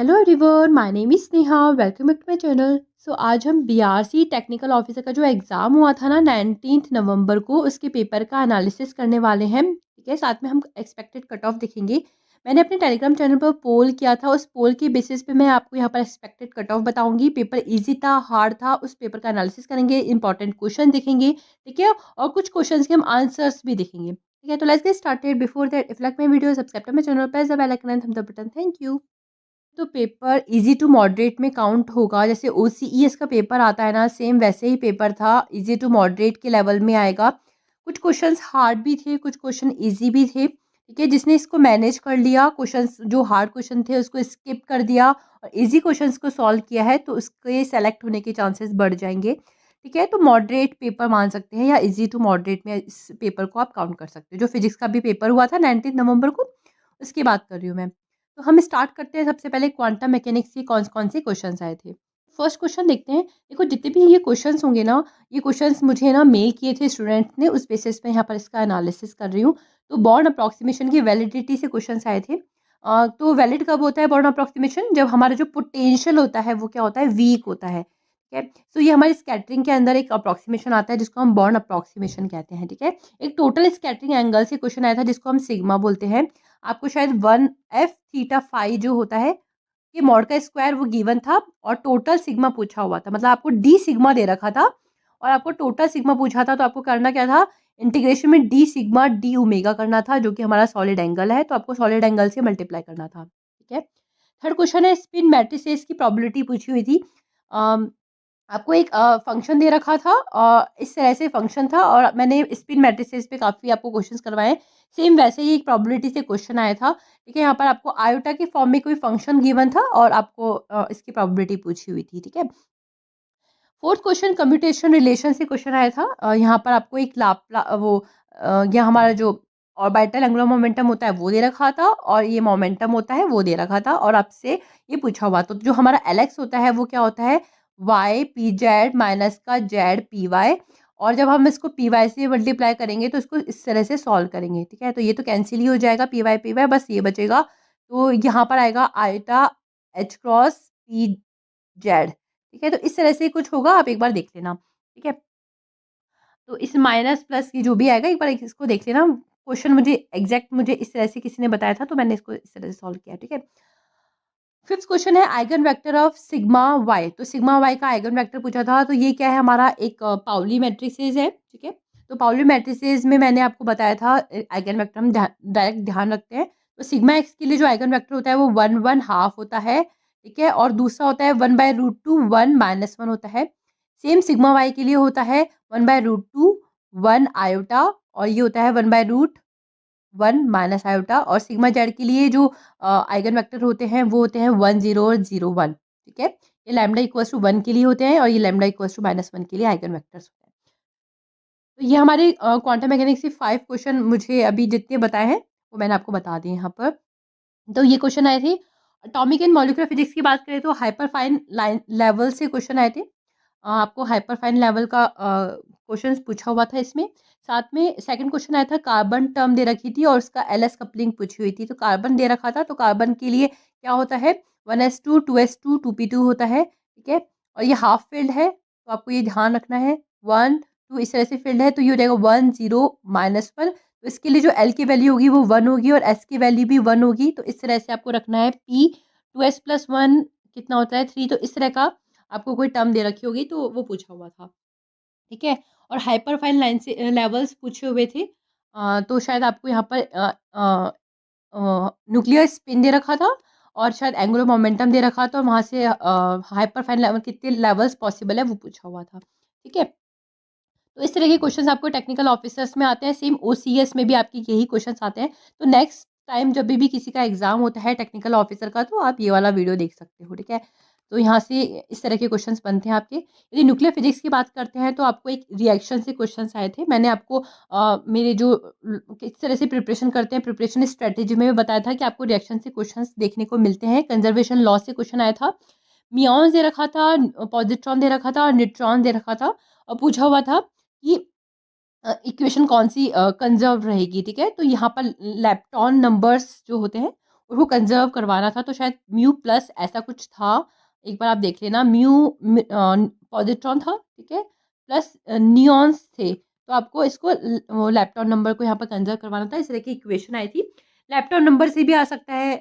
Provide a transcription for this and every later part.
Hello everyone, my name is Sneha. Welcome back to my channel. आज हम BRC technical officer का जो exam हुआ था ना 19 नवंबर को, उसके पेपर का एनालिसिस करने वाले हैं। ठीक है, साथ में हम एक्सपेक्टेड कट ऑफ देखेंगे। मैंने अपने टेलीग्राम चैनल पर पोल किया था, उस पोल के बेसिस पे मैं आपको यहाँ पर एक्सपेक्टेड कट ऑफ बताऊंगी। पेपर इजी था, हार्ड था, उस पेपर का एनालिसिस करेंगे, इंपॉर्टेंट क्वेश्चन देखेंगे। ठीक है, और कुछ क्वेश्चन के हम आंसर्स भी देखेंगे। ठीक है, तो let's get started. Before that, if like my video, subscribe to my channel, press the bell icon and thumb the button. Thank you. तो पेपर इजी टू मॉडरेट में काउंट होगा। जैसे ओसीईएस का पेपर आता है ना, सेम वैसे ही पेपर था, इजी टू मॉडरेट के लेवल में आएगा। कुछ क्वेश्चंस हार्ड भी थे, कुछ क्वेश्चन इजी भी थे। ठीक है, जिसने इसको मैनेज कर लिया, क्वेश्चंस जो हार्ड क्वेश्चन थे उसको स्किप कर दिया और इजी क्वेश्चंस को सॉल्व किया है, तो उसके सेलेक्ट होने के चांसेस बढ़ जाएंगे। ठीक है, तो मॉडरेट पेपर मान सकते हैं या इजी टू मॉडरेट में इस पेपर को आप काउंट कर सकते हो। जो फिजिक्स का भी पेपर हुआ था 19 नवंबर को, उसकी बात कर रही हूँ मैं। तो हम स्टार्ट करते हैं। सबसे पहले क्वांटम मैकेनिक्स के कौन कौन से क्वेश्चंस आए थे। फर्स्ट क्वेश्चन देखते हैं। देखो, जितने भी ये क्वेश्चंस होंगे ना, ये क्वेश्चंस मुझे ना मेल किए थे स्टूडेंट ने, उस बेसिस पे यहाँ पर इसका एनालिसिस कर रही हूँ। तो बॉर्न अप्रॉक्सीमेशन की वैलिडिटी से क्वेश्चंस आए थे। तो वैलिड कब होता है बॉर्न अप्रॉक्सीमेशन? जब हमारा जो पोटेंशियल होता है वो क्या होता है, वीक होता है। ठीक है, तो ये हमारी स्कैटरिंग के अंदर एक अप्रॉक्सीमेशन आता है जिसको हम बॉर्न अप्रॉक्सीमेशन कहते हैं। ठीक है, एक टोटल स्कैटरिंग एंगल से क्वेश्चन आया था जिसको हम सिग्मा बोलते हैं। आपको शायद 1 f θ φ जो होता है, ये मॉड का स्क्वायर वो गिवन था और टोटल सिग्मा पूछा हुआ था। मतलब आपको डी सिग्मा दे रखा था और आपको टोटल सिग्मा पूछा था, तो आपको करना क्या था, इंटीग्रेशन में डी सिग्मा डी ओमेगा करना था, जो कि हमारा सॉलिड एंगल है। तो आपको सॉलिड एंगल से मल्टीप्लाई करना था। ठीक है, थर्ड क्वेश्चन है, स्पिन मैट्रिसेस की प्रोबेबिलिटी पूछी हुई थी। आपको एक फंक्शन दे रखा था और इस तरह से फंक्शन था और मैंने स्पिन मैट्रिसेस पे काफ़ी आपको क्वेश्चंस करवाए। सेम वैसे ही एक प्रोबेबिलिटी से क्वेश्चन आया था। ठीक है, यहाँ पर आपको आयोटा के फॉर्म में कोई फंक्शन गिवन था और आपको इसकी प्रोबेबिलिटी पूछी हुई थी। ठीक है, फोर्थ क्वेश्चन कम्यूटेशन रिलेशन से क्वेश्चन आया था। यहाँ पर आपको एक यह हमारा जो ऑर्बिटल एंगुलर मोमेंटम होता है वो दे रखा था और ये मोमेंटम होता है वो दे रखा था और आपसे ये पूछा हुआ। तो जो हमारा एलेक्स होता है वो क्या होता है, वाई पी जेड माइनस का जेड पी वाई। और जब हम इसको पी वाई से मल्टीप्लाई करेंगे तो इसको इस तरह से सॉल्व करेंगे। ठीक है, तो ये तो कैंसिल ही हो जाएगा, पी वाई बस ये बचेगा। तो यहाँ पर आएगा iota H cross P Z. ठीक है, तो इस तरह से कुछ होगा, आप एक बार देख लेना। ठीक है, तो इस माइनस प्लस की जो भी आएगा, एक बार इसको देख लेना। क्वेश्चन मुझे एग्जैक्ट मुझे इस तरह से किसी ने बताया था, तो मैंने इसको इस तरह से सॉल्व किया। ठीक है, फिफ्थ क्वेश्चन है eigen vector of sigma Y. तो सिग्मा वाई का आइगन वेक्टर पूछा था, तो ये क्या है, हमारा एक पाउली मैट्रिसेस है। ठीक है, तो पाउली मैट्रिसेस में मैंने आपको बताया था आइगन वेक्टर हम डायरेक्ट ध्यान रखते हैं। तो सिग्मा एक्स के लिए जो आइगन वेक्टर होता है वो 1 1/2 होता है। ठीक है, और दूसरा होता है 1/√2 1 -1 होता है। सेम सिग्मा वाई के लिए होता है 1/√2 1 आयोटा और ये होता है 1/√1 माइनस आयोटा। और सिग्मा जेड के लिए जो आइगन वेक्टर होते हैं वो होते हैं 1 0 और 0 1। ठीक है, ये लैम्डा इक्वल्स टू 1 के लिए होते हैं और ये लैम्डा इक्वल्स टू -1 के लिए आइगन वेक्टर्स होते हैं। तो ये हमारे क्वांटम मैकेनिक्स के 5 क्वेश्चन मुझे अभी जितने बताए हैं वो मैंने आपको बता दिए यहाँ पर। तो ये क्वेश्चन आए थे। एटॉमिक एंड मॉलिक्यूलर फिजिक्स की बात करें तो हाइपर फाइन लाइन लेवल से क्वेश्चन आए थे। आपको हाइपर फाइन लेवल का क्वेश्चंस पूछा हुआ था इसमें। साथ में सेकंड क्वेश्चन आया था, कार्बन टर्म दे रखी थी और उसका एलएस कपलिंग पूछी हुई थी। तो कार्बन दे रखा था, तो कार्बन के लिए क्या होता है, 1s2 2s2 2p2 होता है। ठीक है, और ये हाफ फील्ड है, तो आपको ये ध्यान रखना है। 1 2 इस तरह से फील्ड है, तो ये हो जाएगा 1 0 -1। तो इसके लिए जो एल की वैल्यू होगी वो 1 होगी और एस की वैल्यू भी 1 होगी। तो इस तरह से आपको रखना है। पी 2s+1 कितना होता है, 3। तो इस तरह का आपको कोई टर्म दे रखी होगी तो वो पूछा हुआ था। ठीक है, और हाइपर फाइन लाइन से लेवल्स पूछे हुए थे। तो शायद आपको यहाँ पर न्यूक्लियर स्पिन दे रखा था और शायद एंगुलर मोमेंटम दे रखा था और वहाँ से हाइपर फाइन लेवल कितने लेवल्स पॉसिबल है वो पूछा हुआ था। ठीक है, तो इस तरह के क्वेश्चंस आपको टेक्निकल ऑफिसर्स में आते हैं। सेम ओसीएस में भी आपके यही क्वेश्चंस आते हैं। तो नेक्स्ट टाइम जब भी किसी का एग्जाम होता है टेक्निकल ऑफिसर का, तो आप ये वाला वीडियो देख सकते हो। ठीक है, तो यहाँ से इस तरह के क्वेश्चंस बनते हैं आपके। यदि न्यूक्लियर फिजिक्स की बात करते हैं तो आपको एक रिएक्शन से क्वेश्चंस आए थे। मैंने आपको मेरे जो किस तरह से प्रिपरेशन करते हैं, प्रिपरेशन स्ट्रेटेजी में भी बताया था कि आपको रिएक्शन से क्वेश्चंस देखने को मिलते हैं। कंजर्वेशन लॉ से क्वेश्चन आया था, मियॉन्स दे रखा था, पॉजिट्रॉन दे रखा था और न्यूट्रॉन दे रखा था और पूछा हुआ था कि इक्वेशन कौन सी कंजर्व रहेगी। ठीक है, तो यहाँ पर लेप्टॉन नंबर्स जो होते हैं वो कंज़र्व करवाना था, तो शायद म्यू प्लस ऐसा कुछ था। एक बार आप देख लेना, म्यू पॉज़िट्रॉन था, ठीक है? प्लस नियॉन्स थे। तो आपको इसको वो लैपटॉप नंबर को यहाँ पर कंज़र्व करवाना था। इस तरह की इक्वेशन आई थी। लैपटॉप नंबर से भी आ सकता है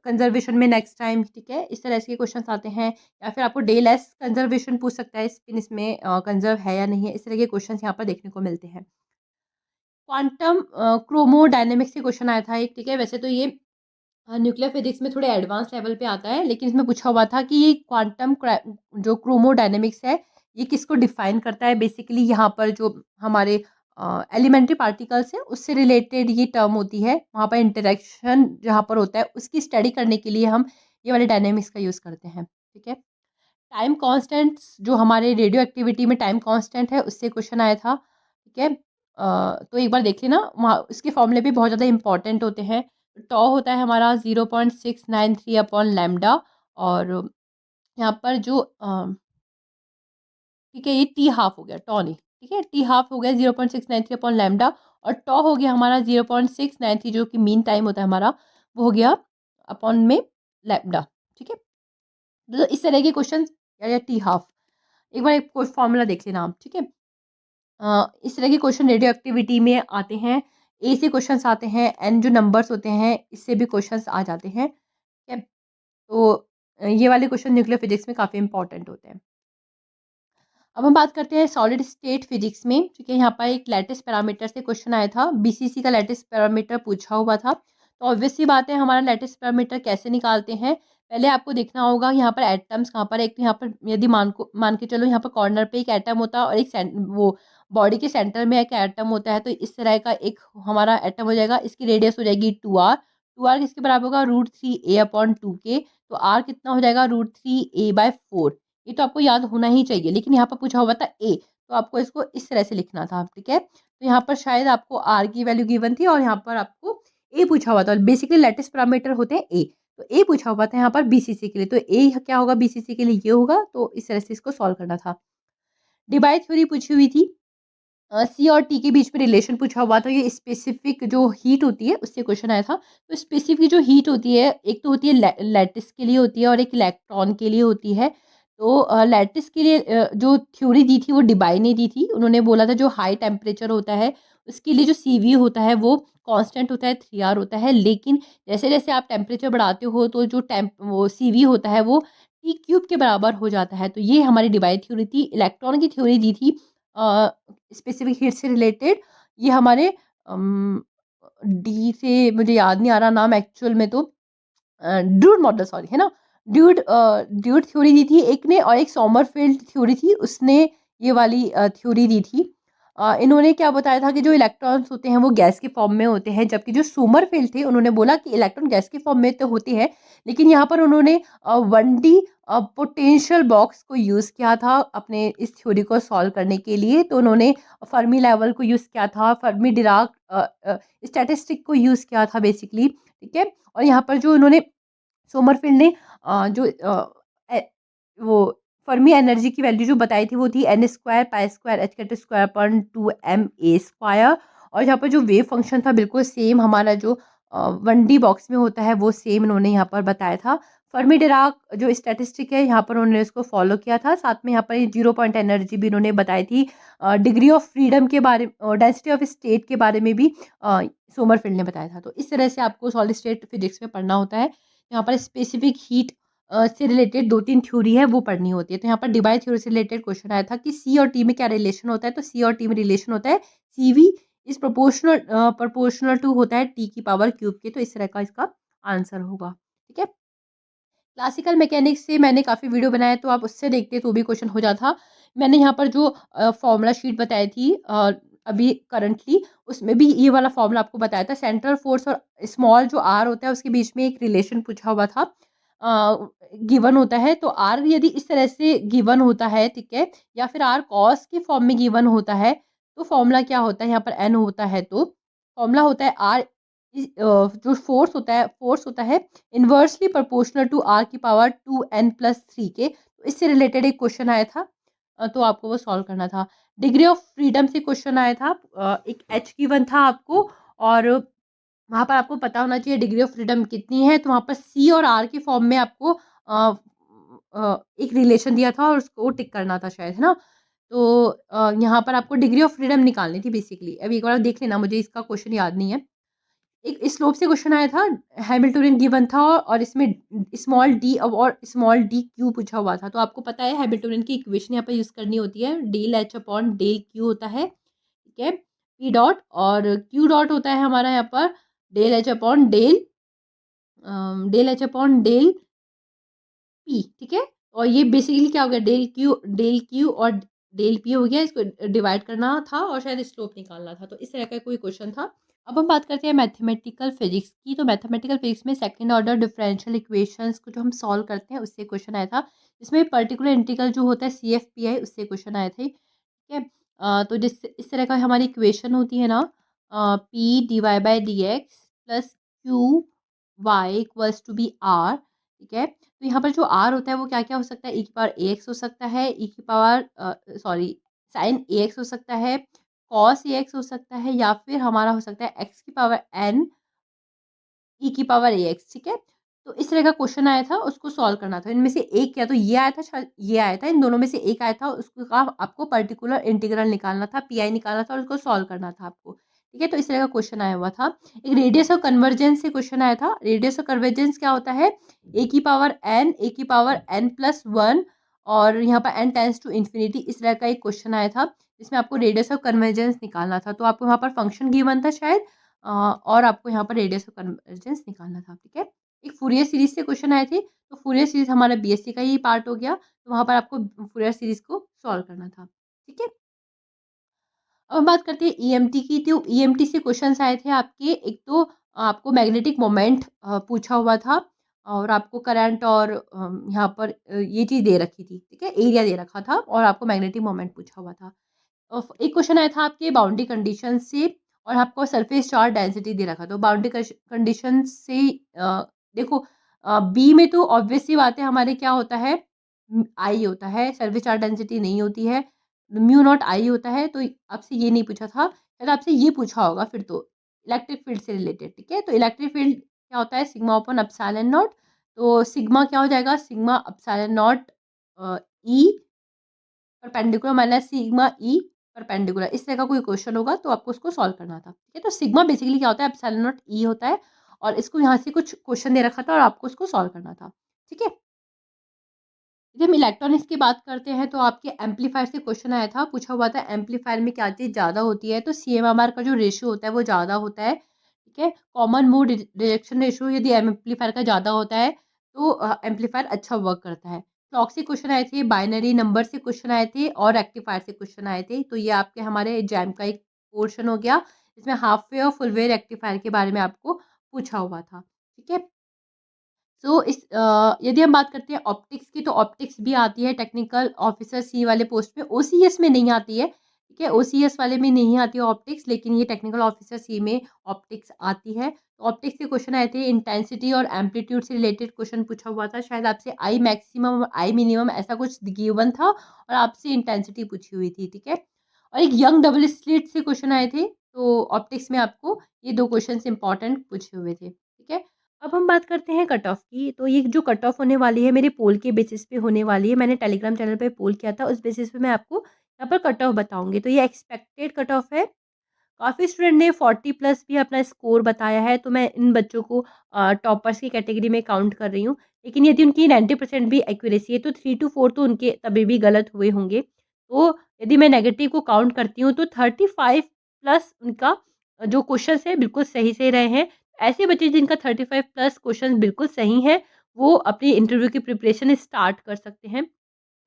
कंज़र्वेशन में नेक्स्ट टाइम, ठीक है? इस तरह के क्वेश्चंस आते हैं। या फिर आपको डे लेस कंज़र्वेशन पूछ सकता है, स्पिन इसमें कंज़र्व है या नहीं है। इस तरह के क्वेश्चंस यहाँ पर देखने को मिलते हैं। क्वांटम क्रोमोडायनामिक्स से क्वेश्चन आया था एक, ठीक है? वैसे तो ये न्यूक्लियर फिजिक्स में थोड़े एडवांस लेवल पे आता है, लेकिन इसमें पूछा हुआ था कि ये जो क्रोमोडायनेमिक्स है, ये किसको डिफाइन करता है। बेसिकली यहाँ पर जो हमारे एलिमेंट्री पार्टिकल्स हैं, उससे रिलेटेड ये टर्म होती है। वहाँ पर इंटरेक्शन जहाँ पर होता है, उसकी स्टडी करने के लिए हम ये वाले डायनेमिक्स का यूज़ करते हैं, ठीक है? टाइम कांस्टेंट्स, जो हमारे रेडियो एक्टिविटी में टाइम कांस्टेंट है, उससे क्वेश्चन आया था, ठीक है? तो एक बार देख लेना, वहाँ उसके फॉर्मूले भी बहुत ज़्यादा इंपॉर्टेंट होते हैं। टॉ होता है हमारा 0.693 अपॉन लैम्डा, और यहाँ पर जो ठीक है, ये टी हाफ हो गया, टॉ नहीं, ठीक है? टी हाफ हो गया 0.693 अपॉन लैम्डा, और टॉ हो गया हमारा 0.693, जो कि मीन टाइम होता है हमारा, वो हो गया अपॉन में लैम्डा, ठीक है? तो इस तरह के क्वेश्चन, या टी हाफ, एक बार एक कोई फॉर्मूला देख लेना आप, ठीक है? इस तरह के क्वेश्चन रेडियो एक्टिविटी में आते हैं। ए से क्वेश्चंस आते हैं, एन जो नंबर्स होते हैं, इससे भी क्वेश्चंस आ जाते हैं, ठीक है? तो ये वाले क्वेश्चन न्यूक्लियर फिजिक्स में काफ़ी इंपॉर्टेंट होते हैं। अब हम बात करते हैं सॉलिड स्टेट फिजिक्स में, ठीक है? यहाँ पर एक लैटिस पैरामीटर से क्वेश्चन आया था। बीसीसी का लैटिस पैरामीटर पूछा हुआ था। तो ऑब्वियस सी बात है, हमारा लैटिस पैरामीटर कैसे निकालते हैं? पहले आपको देखना होगा यहाँ पर एटम्स कहाँ पर है। एक तो यहाँ पर यदि मान के चलो, यहाँ पर कॉर्नर पे एक एटम होता है, और एक वो बॉडी के सेंटर में एक एटम होता है। तो इस तरह का एक हमारा एटम हो जाएगा। इसकी रेडियस हो जाएगी 2r। 2r किसके बराबर होगा? √3a/2k। तो r कितना हो जाएगा? √3a/4। ये तो आपको याद होना ही चाहिए, लेकिन यहाँ पर पूछा हुआ था ए, तो आपको इसको इस तरह से लिखना था, ठीक है? तो यहाँ पर शायद आपको आर की वैल्यू गिवन थी, और यहाँ पर आपको ए पूछा हुआ था। बेसिकली लैटिस पैरामीटर होते हैं ए, तो ए पूछा हुआ था यहाँ पर बीसीसी के लिए। तो ए क्या होगा बीसीसी के लिए? ये होगा। तो इस तरह से इसको सॉल्व करना था। डिबाई थ्योरी पूछी हुई थी। सी और टी के बीच में रिलेशन पूछा हुआ था। ये स्पेसिफिक जो हीट होती है, उससे क्वेश्चन आया था। तो स्पेसिफिक जो हीट होती है, एक तो होती है लैटिस के लिए होती है, और एक इलेक्ट्रॉन के लिए होती है। तो लैटिस के लिए जो थ्योरी दी थी, वो डिबाई ने दी थी। उन्होंने बोला था जो हाई टेम्परेचर होता है, उसके लिए जो सीवी होता है वो कांस्टेंट होता है, 3r होता है। लेकिन जैसे जैसे आप टेम्परेचर बढ़ाते हो, तो जो वो सीवी होता है वो टी क्यूब के बराबर हो जाता है। तो ये हमारी डिबाई थ्योरी थी। इलेक्ट्रॉन की थ्योरी दी थी स्पेसिफिक हीट से रिलेटेड। ये हमारे डी से मुझे याद नहीं आ रहा नाम एक्चुअल में, तो ड्यूड मॉडल, सॉरी, है ना? ड्यूड थ्योरी दी थी एक ने, और एक सोमरफेल्ड थ्योरी थी, उसने ये वाली थ्योरी दी थी। इन्होंने क्या बताया था कि जो इलेक्ट्रॉन्स होते हैं वो गैस के फॉर्म में होते हैं, जबकि जो सोमरफेल्ड थे, उन्होंने बोला कि इलेक्ट्रॉन गैस के फॉर्म में तो होते हैं, लेकिन यहाँ पर उन्होंने 1D पोटेंशियल बॉक्स को यूज़ किया था अपने इस थ्योरी को सॉल्व करने के लिए। तो उन्होंने फर्मी लेवल को यूज़ किया था, फर्मी डिराक स्टैटिस्टिक को यूज़ किया था बेसिकली, ठीक है? और यहाँ पर जो उन्होंने सोमरफेल्ड ने जो वो फर्मी एनर्जी की वैल्यू जो बताई थी, वो थी n square pi square h² upon 2ma²। और यहाँ पर जो वेव फंक्शन था, बिल्कुल सेम हमारा जो 1D बॉक्स में होता है, वो सेम उन्होंने यहाँ पर बताया था। फर्मी डिराक जो स्टैटिस्टिक है, यहाँ पर उन्होंने उसको फॉलो किया था। साथ में यहाँ पर 0 पॉइंट एनर्जी भी उन्होंने बताई थी। डिग्री ऑफ फ्रीडम के बारे डेंसिटी ऑफ स्टेट के बारे में भी सोमरफेल्ड ने बताया था। तो इस तरह से आपको सॉलिड स्टेट फिजिक्स में पढ़ना होता है। यहाँ पर स्पेसिफिक हीट से रिलेटेड 2-3 थ्योरी है, वो पढ़नी होती है। तो यहाँ पर डिबाई थ्योरी से रिलेटेड क्वेश्चन आया था कि सी और टी में क्या रिलेशन होता है? तो सी और टी में रिलेशन होता है, सीवी इज प्रोपोर्शनल टू होता है टी की पावर क्यूब के। तो इस तरह का इसका आंसर होगा, ठीक है? क्लासिकल मैकेनिक्स से मैंने काफ़ी वीडियो बनाया, तो आप उससे देखते तो भी क्वेश्चन हो जाता। मैंने यहाँ पर जो फॉर्मूला शीट बताई थी अभी करंटली, उसमें भी ये वाला फॉर्मूला आपको बताया था। सेंट्रल फोर्स और स्मॉल जो आर होता है, उसके बीच में एक रिलेशन पूछा हुआ था। गिवन होता है, तो आर यदि इस तरह से गिवन होता है, ठीक है, या फिर आर कॉस के फॉर्म में गिवन होता है, तो फॉर्मूला क्या होता है? यहाँ पर एन होता है, तो फॉर्मूला होता है आर जो फोर्स होता है इनवर्सली प्रोपोर्शनल टू आर की पावर 2n+3 के। तो इससे रिलेटेड एक क्वेश्चन आया था, तो आपको वो सॉल्व करना था। डिग्री ऑफ फ्रीडम से क्वेश्चन आया था, एक एच गिवन था आपको, और वहाँ पर आपको पता होना चाहिए डिग्री ऑफ फ्रीडम कितनी है, तो वहाँ पर सी और आर के फॉर्म में आपको एक रिलेशन दिया था और उसको टिक करना था शायद, है ना? तो यहाँ पर आपको डिग्री ऑफ फ्रीडम निकालनी थी बेसिकली। अभी एक बार देख लेना, मुझे इसका क्वेश्चन याद नहीं है। एक स्लोप से क्वेश्चन आया था, हैमिल्टोनियन गिवन था और इसमें स्मॉल डी और स्मॉल डी क्यू पूछा हुआ था। तो आपको पता है हैमिल्टोनियन की इक्वेशन यहाँ पर यूज़ करनी होती है, del H upon del Q होता है, ठीक है? पी डॉट और क्यू डॉट होता है हमारा यहाँ पर del H upon del P, ठीक है? और ये बेसिकली क्या हो गया, डेल क्यू और डेल पी हो गया, इसको डिवाइड करना था और शायद स्लोप निकालना था। तो इस तरह का कोई क्वेश्चन था। अब हम बात करते हैं मैथमेटिकल फिजिक्स की। तो मैथमेटिकल फिजिक्स में सेकंड ऑर्डर डिफरेंशियल इक्वेशंस को जो हम सॉल्व करते हैं उससे क्वेश्चन आया था। इसमें पर्टिकुलर इंटीग्रल जो होता है CFPI उससे क्वेश्चन आए थे, ठीक है? तो जिस इस तरह का हमारी इक्वेशन होती है ना, P D Y by D X plus Q Y equals to B R, ठीक है? तो यहाँ पर जो आर होता है वो क्या क्या हो सकता है, ई की पावर ए एक्स हो सकता है, ई की पावर सॉरी साइन ए एक्स हो सकता है, कॉस ए एक्स हो सकता है, या फिर हमारा हो सकता है एक्स की पावर एन ई की पावर ए एक्स, ठीक है? तो इस तरह का क्वेश्चन आया था, उसको सॉल्व करना था। इनमें से एक या तो ये आया था, शायद ये आया था, इन दोनों में से एक आया था, उसको का आपको पर्टिकुलर इंटीग्रल निकालना था, पीआई निकालना था और उसको सॉल्व करना था आपको, ठीक है? तो इस तरह का क्वेश्चन आया हुआ था। एक रेडियस ऑफ कन्वर्जेंस से क्वेश्चन आया था। रेडियस ऑफ कन्वर्जेंस क्या होता है, ए की पावर एन प्लस वन और यहाँ पर एन टेंस टू इन्फिनिटी, इस तरह का एक क्वेश्चन आया था जिसमें आपको रेडियस ऑफ कन्वर्जेंस निकालना था। तो आपको यहाँ पर फंक्शन गिवन था शायद, और आपको यहाँ पर रेडियस ऑफ कन्वर्जेंस निकालना था, ठीक है? एक फूरियर सीरीज से क्वेश्चन आए थे, तो फूरियर सीरीज हमारा बीएससी का ही पार्ट हो गया, तो वहाँ पर आपको फूरियर सीरीज को सॉल्व करना था, ठीक है? अब हम बात करते हैं ईएमटी की। तो ईएमटी से क्वेश्चंस आए थे आपके, एक तो आपको मैग्नेटिक मोमेंट पूछा हुआ था और आपको करंट और यहाँ पर ये चीज़ दे रखी थी, ठीक है? एरिया दे रखा था और आपको मैग्नेटिक मोमेंट पूछा हुआ था। एक क्वेश्चन आया था आपके बाउंड्री कंडीशन से और आपको सरफेस चार्ज डेंसिटी दे रखा, तो बाउंड्री कंडीशन से देखो, बी में तो ऑब्वियस सी बात है, हमारे क्या होता है, आई होता है, सरफेस चार्ज डेंसिटी नहीं होती है, म्यू नॉट आई होता है। तो आपसे ये नहीं पूछा था, शायद आपसे ये पूछा होगा फिर तो, इलेक्ट्रिक फील्ड से रिलेटेड, ठीक है? तो इलेक्ट्रिक फील्ड क्या होता है, सिग्मा अपॉन एप्सिलॉन नॉट। तो सिग्मा क्या हो जाएगा, sigma epsilon not E perpendicular minus sigma E perpendicular, इस तरह का कोई क्वेश्चन होगा तो आपको उसको सॉल्व करना था, ठीक है? तो सिग्मा बेसिकली क्या होता है, एप्सिलॉन नॉट ई होता है और इसको यहाँ से कुछ क्वेश्चन दे रखा था और आपको उसको सॉल्व करना था, ठीक है? यदि हम इलेक्ट्रॉनिक्स की बात करते हैं तो आपके एम्पलीफायर से क्वेश्चन आया था, पूछा हुआ था एम्पलीफायर में क्या चीज़ ज़्यादा होती है, तो CMRR का जो रेशियो होता है वो ज़्यादा होता है, ठीक है? कॉमन मोड रिजेक्शन रेशियो यदि एम्पलीफायर का ज़्यादा होता है तो एम्पलीफायर अच्छा वर्क करता है। क्लॉक से क्वेश्चन आए थे, बाइनरी नंबर से क्वेश्चन आए थे और रेक्टिफायर से क्वेश्चन आए थे। तो ये आपके हमारे जैम का एक पोर्शन हो गया, इसमें हाफ वे और फुल वे रेक्टिफायर के बारे में आपको पूछा हुआ था, ठीक है? सो यदि हम बात करते हैं ऑप्टिक्स की, तो ऑप्टिक्स भी आती है टेक्निकल ऑफिसर सी वाले पोस्ट में, ओसीएस में नहीं आती है, ठीक है? ओसीएस वाले में नहीं आती है ऑप्टिक्स, लेकिन ये टेक्निकल ऑफिसर सी में ऑप्टिक्स आती है। तो ऑप्टिक्स के क्वेश्चन आए थे, इंटेंसिटी और एम्पलीट्यूड से रिलेटेड क्वेश्चन पूछा हुआ था, शायद आपसे आई मैक्सिमम और आई मिनिमम ऐसा कुछ गिवन था और आपसे इंटेंसिटी पूछी हुई थी, ठीक है? और एक यंग डबल स्लिट से क्वेश्चन आए थे, तो ऑप्टिक्स में आपको ये दो क्वेश्चन इंपॉर्टेंट पूछे हुए थे, ठीक है? अब हम बात करते हैं कट ऑफ की। तो ये जो कट ऑफ होने वाली है मेरे पोल के बेसिस पे होने वाली है। मैंने टेलीग्राम चैनल पे पोल किया था, उस बेसिस पे मैं आपको यहाँ पर कट ऑफ बताऊँगी। तो ये एक्सपेक्टेड कट ऑफ है। काफ़ी स्टूडेंट ने 40 प्लस भी अपना स्कोर बताया है, तो मैं इन बच्चों को टॉपर्स की कैटेगरी में काउंट कर रही हूँ। लेकिन यदि उनकी 90% भी एक्यूरेसी है, तो 3 टू 4 तो उनके तभी भी गलत हुए होंगे। तो यदि मैं नेगेटिव को काउंट करती हूँ, तो 35 प्लस उनका जो क्वेश्चन्स हैं, बिल्कुल सही से रहे हैं। ऐसे बच्चे जिनका 35 प्लस क्वेश्चन बिल्कुल सही हैं, वो अपनी इंटरव्यू की प्रिपरेशन स्टार्ट कर सकते हैं।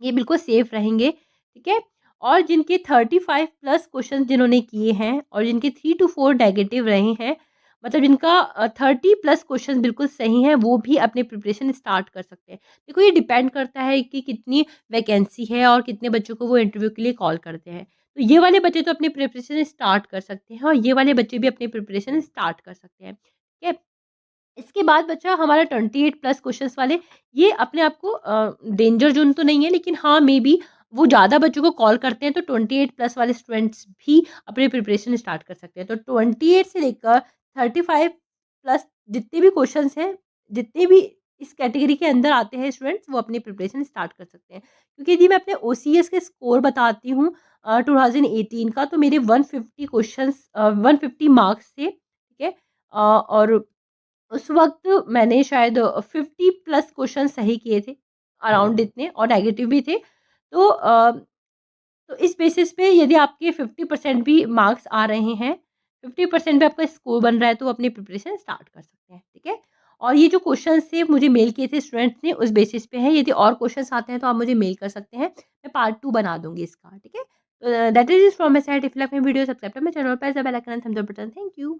ये बिल्कुल सेफ रहेंगे, ठीक है? और जिनके 35 प्लस क्वेश्चन जिन्होंने किए हैं और जिनके 3 टू 4 नेगेटिव रहे हैं, मतलब जिनका 30 प्लस क्वेश्चन बिल्कुल सही हैं, वो भी अपनी प्रिपरेशन स्टार्ट कर सकते हैं। देखो, ये डिपेंड करता है कि कितनी वैकेंसी है और कितने बच्चों को वो इंटरव्यू के लिए कॉल करते हैं। तो ये वाले बच्चे तो अपनी प्रिपरेशन स्टार्ट कर सकते हैं और ये वाले बच्चे भी अपनी प्रिपरेशन स्टार्ट कर सकते हैं, ठीक है? इसके बाद बचा हमारा 28 प्लस क्वेश्चंस वाले, ये अपने आप को डेंजर ज़ोन तो नहीं है, लेकिन हाँ, मे बी वो ज़्यादा बच्चों को कॉल करते हैं, तो 28 प्लस वाले स्टूडेंट्स भी अपनी प्रिपरेशन स्टार्ट कर सकते हैं। तो 28 से लेकर 35 प्लस जितने भी क्वेश्चंस हैं, जितने भी इस कैटेगरी के अंदर आते हैं स्टूडेंट्स, वो अपनी प्रिपरेशन स्टार्ट कर सकते हैं। क्योंकि यदि मैं अपने ओसीएस के स्कोर बताती हूँ 2018 का, तो मेरे 150 क्वेश्चंस 150 मार्क्स थे, ठीक है? और उस वक़्त मैंने शायद 50 प्लस क्वेश्चन सही किए थे, अराउंड इतने, और नेगेटिव भी थे। तो तो इस बेसिस पे यदि आपके 50% भी मार्क्स आ रहे हैं, 50% भी आपका स्कोर बन रहा है, तो अपनी प्रिपरेशन स्टार्ट कर सकते हैं, ठीक है? और ये जो क्वेश्चन्स थे मुझे मेल किए थे स्टूडेंट्स ने, उस बेसिस पे है। यदि और क्वेश्चन्स आते हैं तो आप मुझे मेल कर सकते हैं। मैं पार्ट 2 बना दूँगी इसका, ठीक है? That is it from my side. If you like my video, subscribe to my channel, press the bell icon and thumbs up button. Thank you.